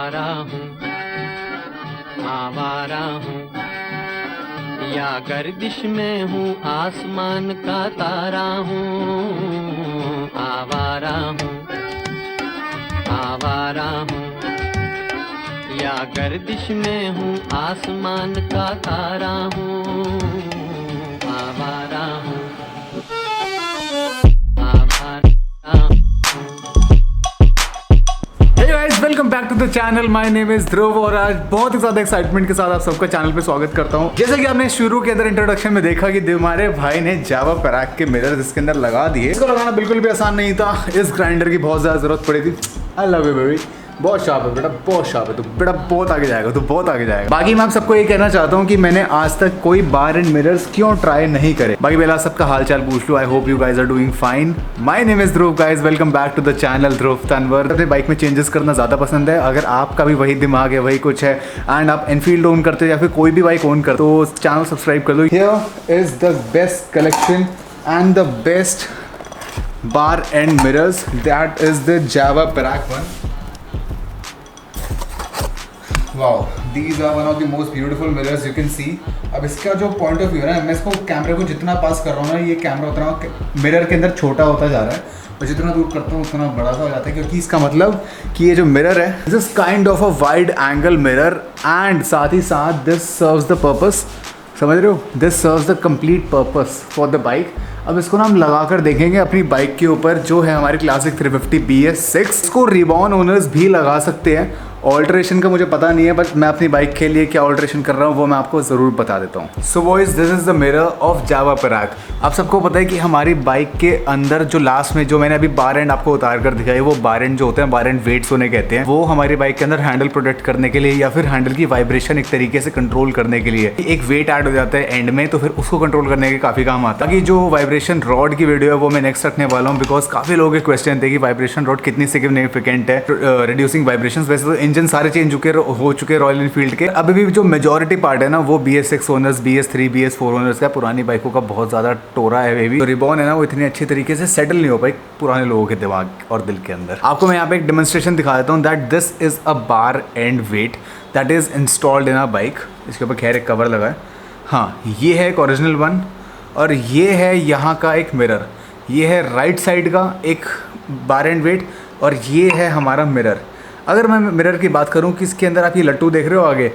आवारा हूँ, आवारा हूँ, या गर्दिश में हूँ, आसमान का तारा हूँ। आवारा हूँ, आवारा हूँ, या गर्दिश में हूँ, आसमान का तारा हूँ। आवारा हूँ, आवारा हूँ। Hey guys, welcome back to the channel. My name is ध्रुव और आज बहुत ही ज़्यादा एक्साइटमेंट के साथ आप सबका चैनल पे स्वागत करता हूँ। जैसे कि आपने शुरू के अंदर इंट्रोडक्शन में देखा कि हमारे भाई ने जावा पैराक के मिरर इसके अंदर लगा दिए। इसको लगाना बिल्कुल भी आसान नहीं था, इस ग्राइंडर की बहुत ज़्यादा ज़रूरत पड़ी थी। आई लव यू बेबी, बहुत शार्प है बेटा, बहुत शार्प है, तो बेटा बहुत आगे जाएगा, तो बहुत आगे जाएगा। बाकी मैं आप सबको ये कहना चाहता हूँ कि मैंने आज तक कोई बार एंड मिरर्स क्यों ट्राई नहीं करे। बाकी पहले सबका हाल चाल पूछ लूँ। I hope you guys are doing fine. My name is Dhruv guys, welcome back to the channel Dhruv Tanwar. अपने बाइक में चेंजेस करना ज़्यादा पसंद है। अगर आपका भी वही दिमाग है, वही कुछ है एंड आप एनफील्ड ओन करते हो या फिर कोई भी बाइक ओन करते हो, तो चैनल सब्सक्राइब कर लो। Here is the best collection and the best bar and mirrors, that is the Jawa Perak one. Wow, these are one of the most beautiful mirrors you can see. अब इसका जो point of view है ना, मैं इसको कैमरे को जितना पास कर रहा हूँ ना, ये कैमरा उतना मिरर के अंदर छोटा होता जा रहा है और जितना दूर करता हूँ उतना बड़ा सा हो जाता है, क्योंकि इसका मतलब कि ये जो मिरर है this is kind of a wide angle mirror and साथ ही साथ दिस सर्व्स द पर्पस। समझ रहे हो, this serves the complete purpose for the bike. अब इसको ना हम लगा कर देखेंगे अपनी बाइक के ऊपर, जो है हमारी क्लासिक 350 BS6। इसको रिबॉन ओनर्स भी लगा सकते हैं। ऑल्ट्रेशन का मुझे पता नहीं है, बट मैं अपनी बाइक के लिए क्या ऑल्ट्रेशन कर रहा हूँ वो मैं आपको ज़रूर बता देता हूँ। So boys, this is the mirror of Java Parañaque. आप सबको पता है कि हमारी बाइक के अंदर जो लास्ट में जो मैंने अभी बार एंड आपको उतार कर दिखाई, वो बार एंड जो होते हैं, बार एंड वेट्स उन्हें कहते हैं। वो हमारी बाइक के अंदर हैंडल प्रोटेक्ट करने के लिए या फिर हैंडल की वाइब्रेशन एक तरीके से कंट्रोल करने के लिए एक वेट ऐड हो जाता है एंड में, तो फिर उसको कंट्रोल करने के काफ़ी काम आता है। बाकी जो वाइब्रेशन रॉड की वीडियो है वो मैं नेक्स्ट रखने वाला हूँ, बिकॉज काफ़ी लोगों के क्वेश्चन थे कि वाइब्रेशन रॉड कितनी सिग्निफिकेंट है रिड्यूसिंग वाइब्रेशन। वैसे तो इंजन सारे चेंज हो चुके रॉयल एनफील्ड के। अभी भी जो मेजॉरिटी पार्ट है ना, वो BS6 owners, BS3, BS4 owners का। पुरानी बाइकों का बहुत ज़्यादा टोरा है बेबी। तो रिबॉन है ना, वो इतनी अच्छी तरीके से सेटल नहीं हो पाई पुराने लोगों के दिमाग और दिल के अंदर। आपको मैं यहाँ पे एक डेमोन्स्ट्रेशन दिखा देता हूँ that this is a bar and weight that is installed in a bike. इसके ऊपर खैर एक कवर लगा है। हाँ, ये है एक ओरिजिनल वन और ये है यहाँ का एक मिरर। ये है राइट साइड का एक बार एंड वेट और ये है हमारा मिरर। अगर मैं मिरर की बात करूं कि इसके अंदर आप ये लट्टू देख रहे हो आगे,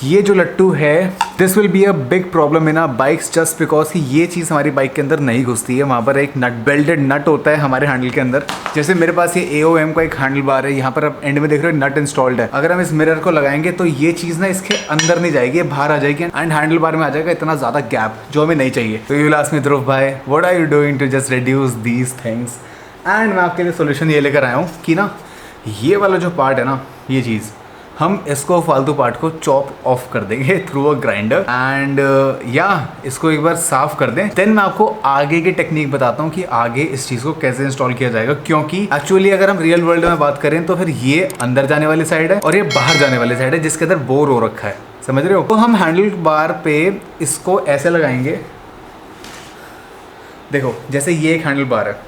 ये जो लट्टू है this will be a big problem in a bikes, just because कि ये चीज़ हमारी बाइक के अंदर नहीं घुसती है। वहाँ पर एक नट बेल्टेड नट होता है हमारे हैंडल के अंदर। जैसे मेरे पास ये AOM का एक हैंडल बार है, यहाँ पर आप एंड में देख रहे हो नट इंस्टॉल्ड है। अगर हम इस मिरर को लगाएंगे तो ये चीज़ ना इसके अंदर नहीं जाएगी, बाहर आ जाएगी एंड हैंडल बार में आ जाएगा इतना ज़्यादा गैप जो हमें नहीं चाहिए। तो यू आस्क मी ध्रुव भाई, what are you doing to just reduce these things? And मैं आपके लिए सोल्यूशन ये लेकर आया हूँ कि ना ये वाला जो पार्ट है ना, ये चीज़ हम इसको फालतू पार्ट को चॉप ऑफ कर देंगे थ्रू अ ग्राइंडर एंड या इसको एक बार साफ कर दें। देन मैं आपको आगे की टेक्निक बताता हूँ कि आगे इस चीज़ को कैसे इंस्टॉल किया जाएगा, क्योंकि एक्चुअली अगर हम रियल वर्ल्ड में बात करें तो फिर ये अंदर जाने वाली साइड है और ये बाहर जाने वाली साइड है जिसके अंदर बोर हो रखा है। समझ रहे हो? तो हम हैंडल बार पे इसको ऐसे लगाएंगे। देखो, जैसे ये एक हैंडल बार है,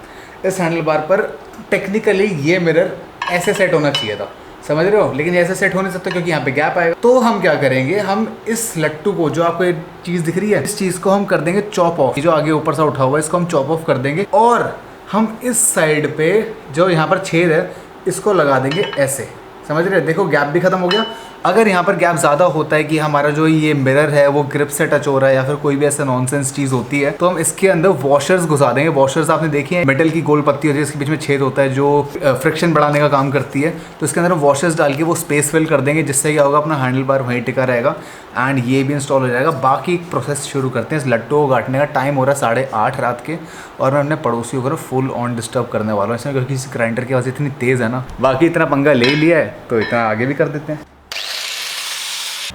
इस हैंडल बार पर टेक्निकली ये मिरर ऐसे सेट होना चाहिए था। समझ रहे हो? लेकिन ऐसे सेट हो नहीं सकता क्योंकि यहाँ पे गैप आएगा। तो हम क्या करेंगे, हम इस लट्टू को, जो आपको ये चीज़ दिख रही है, इस चीज़ को हम कर देंगे चॉप ऑफ। जो आगे ऊपर से उठा हुआ है इसको हम चॉप ऑफ कर देंगे और हम इस साइड पे जो यहाँ पर छेद है इसको लगा देंगे ऐसे। समझ रहे हो? देखो गैप भी खत्म हो गया। अगर यहाँ पर गैप ज़्यादा होता है कि हमारा जो ये मिरर है वो ग्रिप से टच हो रहा है या फिर कोई भी ऐसा नॉनसेंस चीज़ होती है, तो हम इसके अंदर वॉशर्स घुसा देंगे। वॉशर्स आपने देखी है, मेटल की गोल पत्ती होती है, इसके बीच में छेद होता है जो फ्रिक्शन बढ़ाने का काम करती है। तो इसके अंदर वॉशर्स डाल के वो स्पेस फिल कर देंगे, जिससे क्या होगा, अपना हैंडल बार वहीं टिका रहेगा एंड ये भी इंस्टॉल हो जाएगा। बाकी प्रोसेस शुरू करते हैं। इस लट्टू को काटने का टाइम हो रहा है 8:30 रात के और मैं अपने पड़ोसियों को फुल ऑन डिस्टर्ब करने वाला हूँ इसमें, क्योंकि इस ग्राइंडर की आवाज़ इतनी तेज़ है ना। बाकी इतना पंगा ले लिया है तो इतना आगे भी कर देते हैं।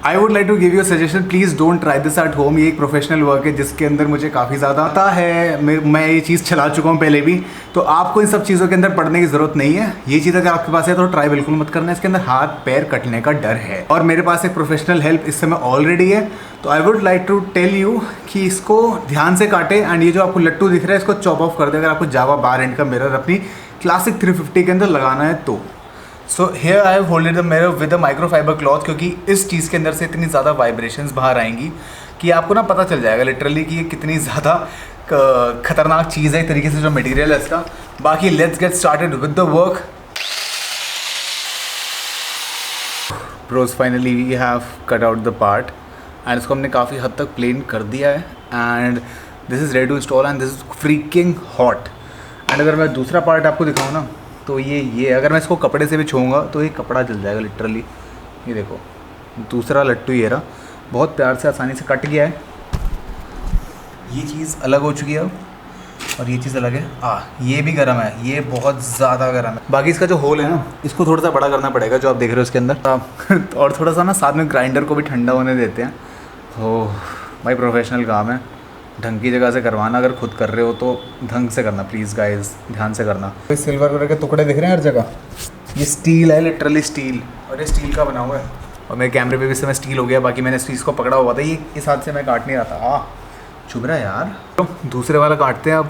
I would like to give you suggestion, please don't try this at home. ये एक प्रोफेशनल वर्क है जिसके अंदर मुझे काफ़ी ज़्यादा पता है, मैं ये चीज़ चला चुका हूँ पहले भी, तो आपको इन सब चीज़ों के अंदर पढ़ने की ज़रूरत नहीं है। ये चीज़ अगर आपके पास है तो ट्राई बिल्कुल मत करना, इसके अंदर हाथ पैर कटने का डर है। और मेरे पास एक प्रोफेशनल हेल्प इस समय ऑलरेडी है, तो I would like to tell you कि इसको ध्यान से काटे एंड ये जो आपको लट्टू दिख रहा है इसको चॉप ऑफ कर दे। अगर आपको जावा बार एंड का मिरर अपनी क्लासिक 350 के अंदर लगाना है तो so here I have holded the mirror with a microfibre cloth, क्योंकि इस चीज़ के अंदर से इतनी ज़्यादा वाइब्रेशंस बाहर आएंगी कि आपको ना पता चल जाएगा लिटरली कि ये कितनी ज़्यादा खतरनाक चीज़ है एक तरीके से जो मटेरियल है इसका। बाकी let's get started with the work. Bros finally we have cut out the part and इसको हमने काफ़ी हद तक प्लेन कर दिया है and this is ready to install and this is freaking hot. And अगर मैं दूसरा पार्ट आपको दिखाऊँ ना तो ये अगर मैं इसको कपड़े से भी छूँगा तो ये कपड़ा जल जाएगा लिटरली। ये देखो दूसरा लट्टू ये रहा, बहुत प्यार से आसानी से कट गया है। ये चीज़ अलग हो चुकी है अब और ये चीज़ अलग है। ये भी गर्म है, ये बहुत ज़्यादा गर्म है। बाकी इसका जो होल है ना इसको थोड़ा सा बड़ा करना पड़ेगा जो आप देख रहे हो इसके अंदर और थोड़ा सा ना साथ में ग्राइंडर को भी ठंडा होने देते हैं। तो भाई प्रोफेशनल काम है, ढंग की जगह से करवाना। अगर खुद कर रहे हो तो ढंग से करना प्लीज़ गाइस, ध्यान से करना। सिल्वर कलर के टुकड़े दिख रहे हैं हर जगह, ये स्टील है लिटरली स्टील, और ये स्टील का बना हुआ है और मेरे कैमरे पे भी इस समय स्टील हो गया। बाकी मैंने इस चीज़ को पकड़ा हुआ था, ये इस हाथ से मैं काट नहीं रहा था। चुभ रहा है यार। तो दूसरे वाला काटते हैं अब।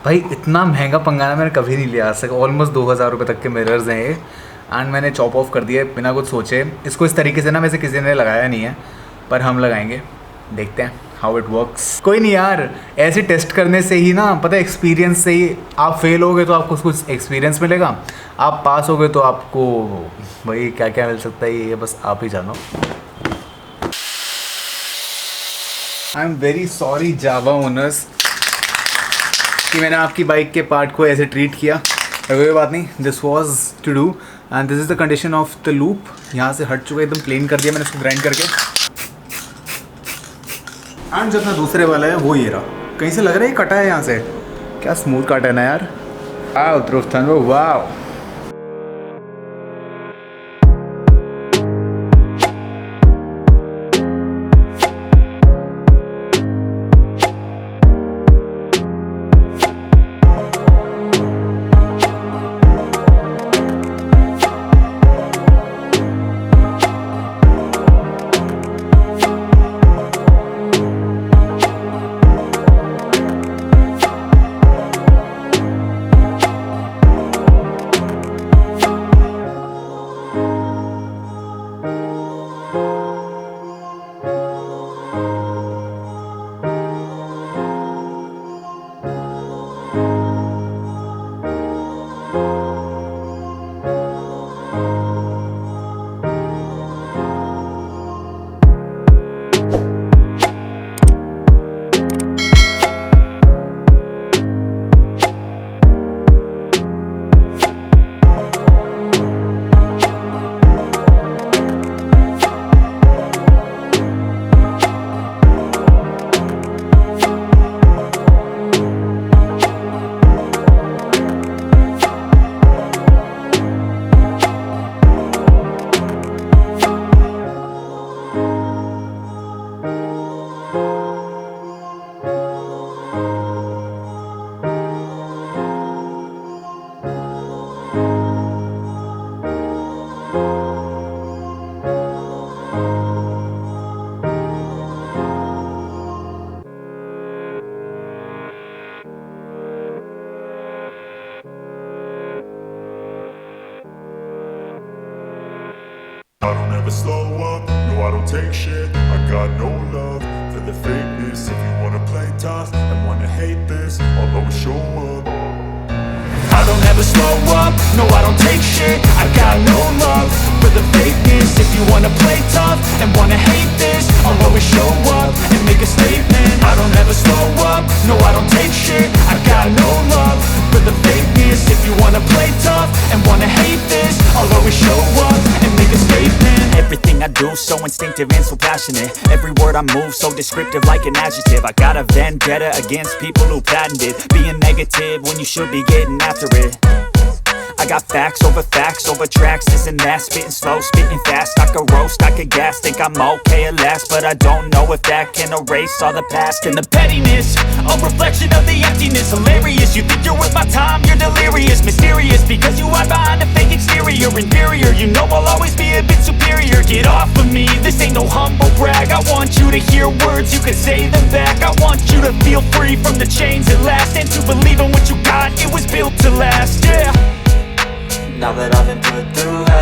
भाई इतना महंगा पंगाना मैंने कभी नहीं लिया आज तक, ऑलमोस्ट 2000 रुपये तक के मिरर्स हैं ये एंड मैंने चॉप ऑफ कर दिया बिना कुछ सोचे। इसको इस तरीके से ना वैसे किसी ने लगाया नहीं है पर हम लगाएंगे, देखते हैं हाउ इट वर्क्स। कोई नहीं यार, ऐसे टेस्ट करने से ही ना पता है, एक्सपीरियंस से ही। आप फेल हो गए तो आपको कुछ एक्सपीरियंस मिलेगा, आप पास हो गए तो आपको भाई क्या क्या मिल सकता है ये बस आप ही जानो। I am very sorry Java owners कि मैंने आपकी बाइक के पार्ट को ऐसे ट्रीट किया, कोई बात नहीं। This was to do and this is the condition of the loop. यहाँ से हट चुका है, एकदम प्लेन कर दिया मैंने इसको ग्राइंड करके। एंड जो अपना दूसरे वाला है वो ये रहा, कहीं से लग रहा है कटा है यहाँ से, क्या स्मूथ काटा है ना यार। वाह ध्रुव थन, वाह। I don't ever slow up, no I don't take shit. I got no love for the fakeness. If you wanna play tough and wanna hate this, I'll always show up. I don't ever slow up, no I don't take shit. I got no love for the fakeness. If you wanna play tough and wanna hate this, I'll always show up and make a statement. I don't ever slow up, no I don't take shit. I got no love for the fakeness. If you wanna play tough and wanna hate this, I'll always show up and make a statement. Everything I do so instinctive and so passionate. Every word I move so descriptive like an adjective. I got a vendetta against people who patented being negative when you should be getting after it. I got facts over tracks, this and that. Spitting slow, spitting fast. I could roast, I could gas. Think I'm okay at last, but I don't know if that can erase all the past. And the pettiness, a reflection of the emptiness. Hilarious, you think you're worth my time, you're delirious. Mysterious, because you hide behind a fake exterior. Inferior, you know I'll always be a bit superior. Get off of me, this ain't no humble brag. I want you to hear words, you can say them back. I want you to feel free from the chains at last, and to believe in what you got, it was built to last, yeah. Now that I've been put through hell,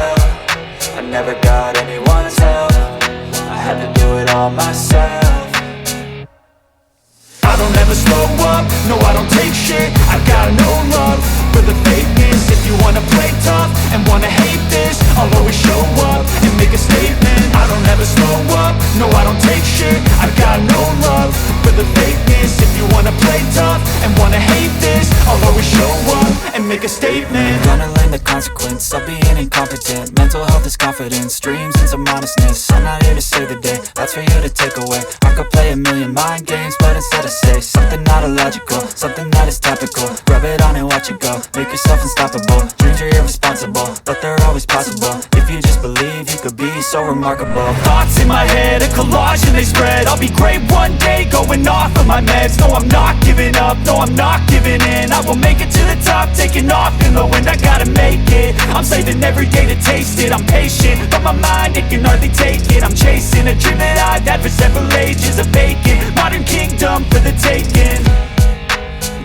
make a statement. Gonna learn the consequence of being incompetent. Mental health is confidence, dreams and some honestness. I'm not here to save the day, that's for you to take away. I could play a million mind games, but instead I say something not illogical, something that is topical. Rub it on and watch it go, make yourself unstoppable. Dreams are irresponsible, but they're always possible. If you just believe, you could be so remarkable. Thoughts in my head, a collage and they spread. I'll be great one day, going off of my meds. No, I'm not giving up, no, I'm not giving in. I will make it to the top, taking off in the wind. I gotta make it, I'm saving every day to taste it. I'm patient, but my mind, it can hardly take it. I'm chasing a dream that I've had for several ages. A vacant, modern kingdom for the taking.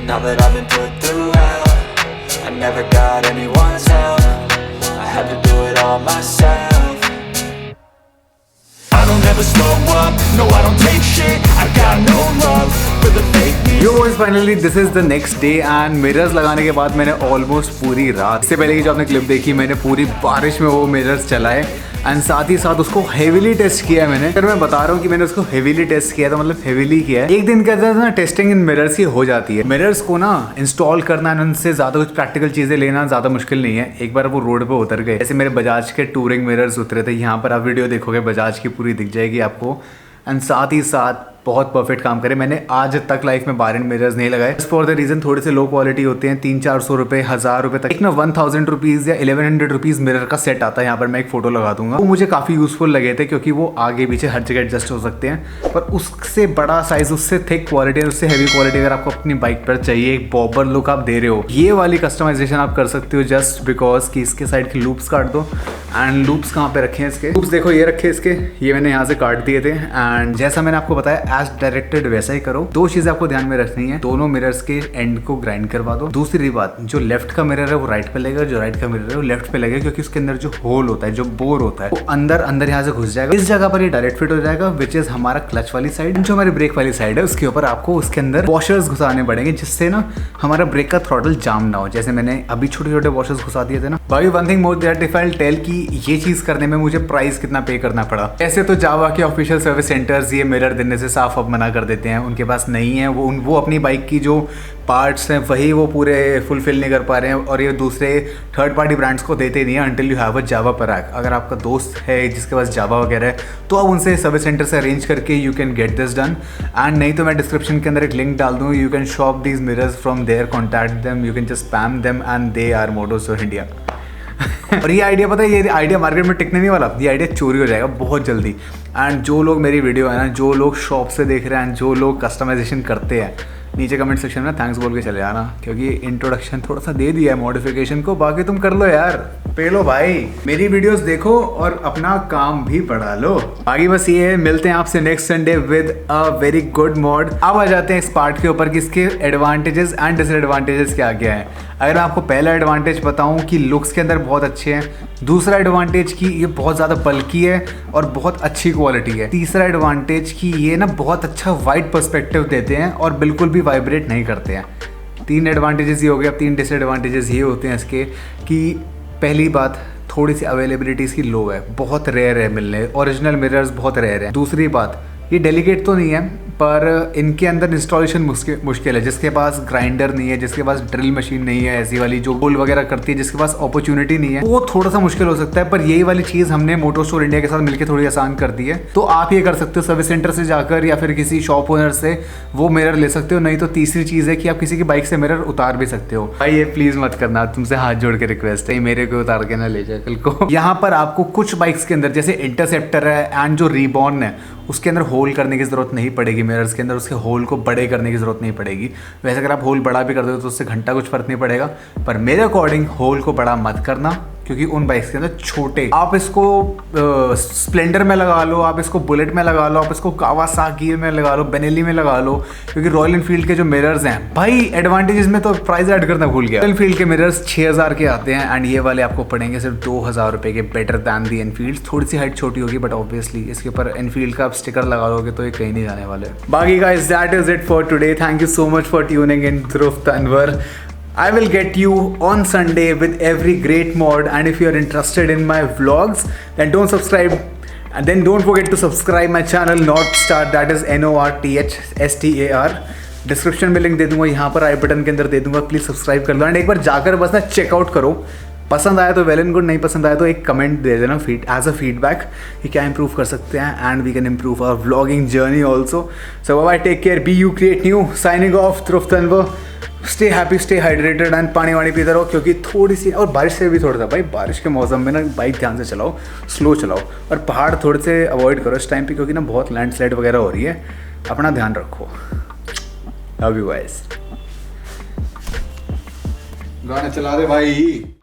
Now that I've been put through hell, I never got anyone's help. I had to do it all myself. I don't ever slow up, no I don't take shit. I got no love for the fakeness. Yo guys, finally this is the next day and mirrors लगाने के बाद मैंने almost पूरी रात, इससे पहले की जो आपने क्लिप देखी, मैंने पूरी बारिश में वो मिरर्स चलाए एंड साथ ही साथ उसको हेवीली टेस्ट किया है मैंने। अगर मैं बता रहा हूँ कि मैंने उसको हेवीली टेस्ट किया तो मतलब हेवीली किया है। एक दिन के अंदर ना टेस्टिंग इन मिरर्स की हो जाती है। मिरर्स को ना इंस्टॉल करना एंड उनसे ज़्यादा कुछ प्रैक्टिकल चीज़ें लेना ज़्यादा मुश्किल नहीं है। एक बार वो रोड पे उतर गए, जैसे मेरे बजाज के टूरिंग मिरर्स उतरे थे, यहाँ पर आप वीडियो देखोगे बजाज की पूरी दिख जाएगी आपको। एंड साथ ही साथ बहुत परफेक्ट काम करे। मैंने आज तक लाइफ में बार एंड मिरर्स नहीं लगाए, फॉर द रीजन थोड़े से लो क्वालिटी होते हैं, 300-400 रुपये, 1000 रुपये तक। एक ना 1000 रुपीज़ या 1100 रुपीज़ मिरर का सेट आता है। यहाँ पर मैं एक फोटो लगा दूंगा। वो मुझे काफ़ी यूजफुल लगे थे क्योंकि वो आगे पीछे हर जगह एडजस्ट हो सकते हैं। पर उससे बड़ा साइज, उससे थिक क्वालिटी, उससे हैवी क्वालिटी अगर आपको अपनी बाइक पर चाहिए, एक बॉबर लुक आप दे रहे हो, ये वाली कस्टमाइजेशन आप कर सकते हो जस्ट बिकॉज कि इसके साइड की लूप्स काट दो। एंड लूप्स कहाँ पे रखे हैं इसके? लूप्स देखो ये रखे इसके, ये मैंने यहाँ से काट दिए थे। एंड जैसा मैंने आपको बताया एज डायरेक्टेड वैसा ही करो। दो चीजें आपको ध्यान में रखनी है, दोनों मिरर्स के एंड को ग्राइंड करवा दो। दूसरी बात, जो लेफ्ट का मिरर है वो राइट पे लगेगा, जो राइट का मिरर है वो लेफ्ट पे लगेगा, क्योंकि उसके अंदर जो होल होता है, जो बोर होता है, वो अंदर यहाँ से घुस जाएगा। इस जगह पर ये डायरेक्ट फिट हो जाएगा, विच इज हमारा क्लच वाली साइड। जो हमारी ब्रेक वाली साइड है उसके ऊपर आपको उसके अंदर वॉशर्स घुसाने पड़ेंगे, जिससे ना हमारा ब्रेक का थ्रॉटल जाम ना हो। जैसे मैंने अभी छोटे छोटे वॉशर्स घुसा दिए थे ना। बाकी one thing more that if I will tell कि ये चीज करने में मुझे प्राइस कितना पे करना पड़ा। ऐसे तो जावा के ऑफिशियल सर्विस सेंटर्स ये मिरर देने से साफ अब मना कर देते हैं, उनके पास नहीं है। वो अपनी बाइक की जो पार्ट्स हैं वही वो पूरे फुलफिल नहीं कर पा रहे हैं, और ये दूसरे थर्ड पार्टी ब्रांड्स को देते नहीं है until you have a Java pack. अगर आपका दोस्त है जिसके पास जावा वगैरह है तो आप उनसे सर्विस सेंटर से अरेंज करके you can get this done. And नहीं तो मैं डिस्क्रिप्शन के अंदर एक लिंक डाल दूँ, you can shop these mirrors from there, contact them, you can just spam them and they are motos of India. और ये आइडिया पता है, ये आइडिया मार्केट में टिकने नहीं वाला, ये आइडिया चोरी हो जाएगा बहुत जल्दी। एंड जो लोग मेरी वीडियो है ना, जो लोग शॉप से देख रहे हैं, जो लोग कस्टमाइजेशन करते हैं, नीचे कमेंट सेक्शन में थैंक्स बोल के चले जाना, क्योंकि इंट्रोडक्शन थोड़ा सा दे दिया है मॉडिफिकेशन को। बाकी तुम कर लो यार, पे लो भाई, मेरी वीडियोस देखो और अपना काम भी बढ़ा लो। बाकी बस ये है, मिलते हैं आपसे next Sunday with a very good mod. अब आ जाते हैं इस पार्ट के ऊपर कि इसके एडवांटेजेस एंड डिसएडवांटेजेस क्या क्या है। अगर मैं आपको पहला एडवांटेज बताऊं कि लुक्स के अंदर बहुत अच्छे हैं, दूसरा एडवांटेज कि ये बहुत ज़्यादा बल्की है और बहुत अच्छी क्वालिटी है, तीसरा एडवांटेज कि ये ना बहुत अच्छा वाइड पर्सपेक्टिव देते हैं और बिल्कुल भी वाइब्रेट नहीं करते हैं। 3 एडवांटेजेस ये हो गए। अब 3 डिसएडवांटेजेस ये होते हैं इसके कि पहली बात, थोड़ी सी अवेलेबिलिटी इसकी लो है, बहुत रेयर है मिलने, ओरिजिनल मिरर्स बहुत रेयर है। दूसरी बात, ये डेलिकेट तो नहीं है पर इनके अंदर इंस्टॉलेशन मुश्किल है। जिसके पास ग्राइंडर नहीं है, जिसके पास ड्रिल मशीन नहीं है ऐसी वाली जो गोल वगैरह करती है, जिसके पास अपॉर्चुनिटी नहीं है, वो थोड़ा सा मुश्किल हो सकता है। पर यही वाली चीज़ हमने मोटो स्टोर इंडिया के साथ मिलकर थोड़ी आसान कर दी है। तो आप ये कर सकते हो, सर्विस सेंटर से जाकर या फिर किसी शॉप ओनर से वो मिरर ले सकते हो। नहीं तो तीसरी चीज़ है कि आप किसी की बाइक से मिरर उतार भी सकते हो। भाई ये प्लीज़ मत करना, तुमसे हाथ जोड़ के रिक्वेस्ट है, मेरे को उतार के ना ले जाए कल को। यहाँ पर आपको कुछ बाइक्स के अंदर जैसे इंटरसेप्टर है एंड जो रीबॉर्न है, उसके अंदर होल करने की ज़रूरत नहीं पड़ेगी मिरर्स के अंदर, उसके होल को बड़े करने की ज़रूरत नहीं पड़ेगी। वैसे अगर आप होल बड़ा भी कर दो तो उससे घंटा कुछ फर्क नहीं पड़ेगा, पर मेरे अकॉर्डिंग होल को बड़ा मत करना, क्योंकि उन बाइक्स के अंदर छोटे, आप इसको स्प्लेंडर में लगा लो, आप इसको बुलेट में लगा लो, आप इसको कावासाकी में लगा लो, बेनेली में लगा लो, क्योंकि रॉयल एनफील्ड के जो मिरर्स हैं भाई, एडवांटेजेस में तो प्राइस ऐड करना भूल गया। रॉयल एनफील्ड के मिरर्स 6000 के आते हैं एंड ये वाले आपको पड़ेंगे सिर्फ 2000 रुपये के, बेटर दैन दी एनफील्ड। थोड़ी सी हाइट छोटी होगी बट ऑब्वियसली इसके ऊपर एनफील्ड का आप स्टिकर लगा लोगे तो ये कहीं नहीं जाने वाले। बाकी guys that is it for today, thank you so much for tuning in Dhruv Tanwar. I will get you on Sunday with every great mod, and if you are interested in my vlogs then don't subscribe, and then don't forget to subscribe my channel Northstar, that is NORTHSTAR. Description में link दे दूंगा, यहाँ पर आई button के अंदर दे दूंगा, please subscribe कर लो and एक बार जाकर बस ना चेकआउट करो। पसंद आया तो वेल एंड गुड, नहीं पसंद आया तो एक कमेंट दे देना एज अ फीडबैक कि क्या इंप्रूव कर सकते हैं and we can improve our vlogging journey also. So bye, take care, be you create new, signing off, Dhruv Tanwar, stay happy, stay hydrated and पानी वानी पीते रहो, क्योंकि थोड़ी सी और बारिश से भी थोड़ा सा भाई, बारिश के मौसम में ना बाइक ध्यान से चलाओ, स्लो चलाओ और पहाड़ थोड़े से अवॉइड करो इस टाइम पे, क्योंकि ना बहुत लैंडस्लाइड वगैरह हो रही है। अपना ध्यान रखो। Love you guys. गाना चला दे भाई।